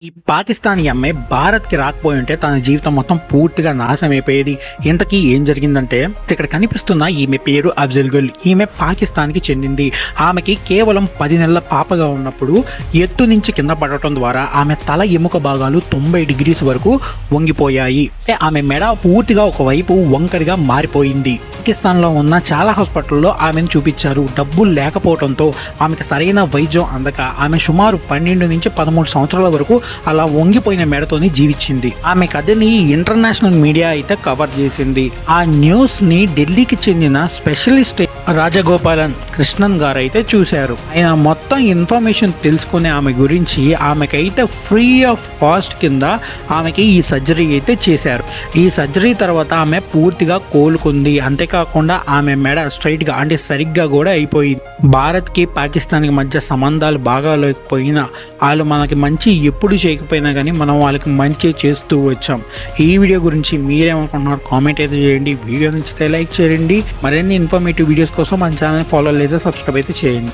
ఈ పాకిస్తానీ అమ్మాయి భారత్కి రాకపోయి ఉంటే తన జీవితం మొత్తం పూర్తిగా నాశనం అయిపోయేది. ఇంతకీ ఏం జరిగిందంటే, ఇక్కడ కనిపిస్తున్న ఈమె పేరు అఫ్జల్ గుల్. ఈమె పాకిస్తాన్కి చెందింది. ఆమెకి కేవలం 10 నెలల పాపగా ఉన్నప్పుడు ఎత్తు నుంచి కింద పడటం ద్వారా ఆమె తల ఎముక భాగాలు 90 డిగ్రీస్ వరకు వంగిపోయాయి. ఆమె మెడ పూర్తిగా ఒకవైపు వంకరిగా మారిపోయింది. పాకిస్తాన్లో ఉన్న చాలా హాస్పిటల్లో ఆమెను చూపించారు. డబ్బులు లేకపోవడంతో ఆమెకు సరైన వైద్యం అందక ఆమె సుమారు 12 నుంచి 13 సంవత్సరాల వరకు అలా వంగిపోయిన మెడతోని జీవించింది. ఆమె కథని ఇంటర్నేషనల్ మీడియా అయితే కవర్ చేసింది. ఆ న్యూస్ ని ఢిల్లీకి చెందిన స్పెషలిస్ట్ రాజగోపాలన్ కృష్ణన్ గారు అయితే చూశారు. ఆయన మొత్తం ఇన్ఫర్మేషన్ తెలుసుకునే ఆమె గురించి ఆమెకైతే ఫ్రీ ఆఫ్ కాస్ట్ కింద ఆమెకి ఈ సర్జరీ అయితే చేశారు. ఈ సర్జరీ తర్వాత ఆమె పూర్తిగా కోలుకుంది. అంతేకాకుండా ఆమె మెడ స్ట్రైట్ గా అంటే సరిగ్గా కూడా అయిపోయింది. భారత్ కి పాకిస్తాన్ కి మధ్య సంబంధాలు బాగా లేకపోయినా వాళ్ళు మనకి మంచి ఎప్పుడు చేయకపోయినా కానీ మనం వాళ్ళకి మంచి చేస్తూ వచ్చాం. ఈ వీడియో గురించి మీరేమనుకుంటున్నారు కామెంట్ అయితే చేయండి. వీడియో నచ్చితే లైక్ చేయండి. మరిన్ని ఇన్ఫర్మేటివ్ వీడియోస్ కోసం మన ఛానల్ ఫాలో లేదా సబ్స్క్రైబ్ అయితే చేయండి.